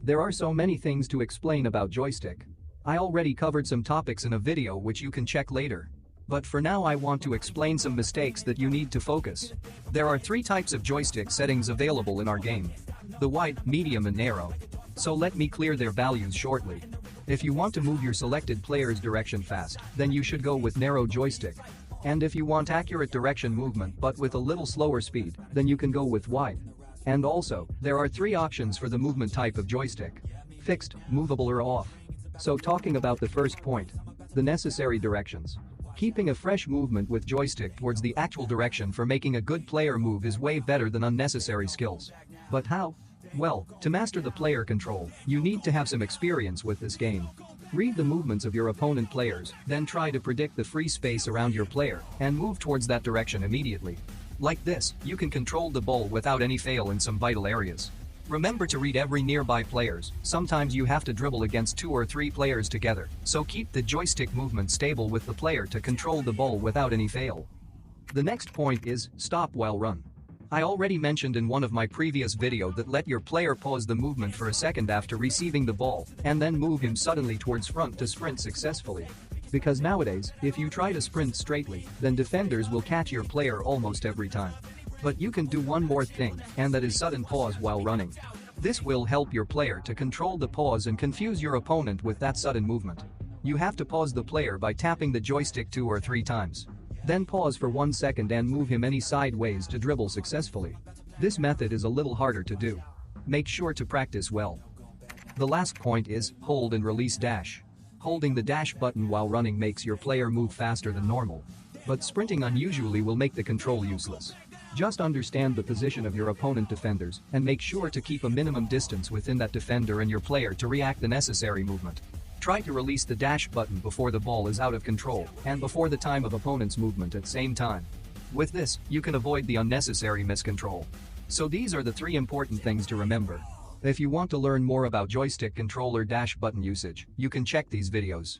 There are so many things to explain about joystick. I already covered some topics in a video which you can check later. But for now I want to explain some mistakes that you need to focus. There are 3 types of joystick settings available in our game: the wide, medium and narrow. So let me clear their values shortly. If you want to move your selected player's direction fast, then you should go with narrow joystick. And if you want accurate direction movement but with a little slower speed, then you can go with wide. And also, there are 3 options for the movement type of joystick: fixed, movable or off. So talking about the first point, the necessary directions. Keeping a fresh movement with joystick towards the actual direction for making a good player move is way better than unnecessary skills. But how? Well, to master the player control, you need to have some experience with this game. Read the movements of your opponent players, then try to predict the free space around your player and move towards that direction immediately. Like this, you can control the ball without any fail in some vital areas. Remember to read every nearby players. Sometimes you have to dribble against 2 or 3 players together, so keep the joystick movement stable with the player to control the ball without any fail. The next point is stop while run. I already mentioned in one of my previous video that let your player pause the movement for a second after receiving the ball and then move him suddenly towards front to sprint successfully. Because nowadays, if you try to sprint straightly, then defenders will catch your player almost every time. But you can do one more thing, and that is sudden pause while running. This will help your player to control the pause and confuse your opponent with that sudden movement. You have to pause the player by tapping the joystick 2 or 3 times. Then pause for 1 second and move him any sideways to dribble successfully. This method is a little harder to do. Make sure to practice well. The last point is hold and release dash. Holding the dash button while running makes your player move faster than normal. But sprinting unusually will make the control useless. Just understand the position of your opponent defenders and make sure to keep a minimum distance within that defender and your player to react the necessary movement. Try to release the dash button before the ball is out of control and before the time of opponent's movement at same time. With this, you can avoid the unnecessary miscontrol. So these are the 3 important things to remember. If you want to learn more about joystick controller dash button usage, you can check these videos.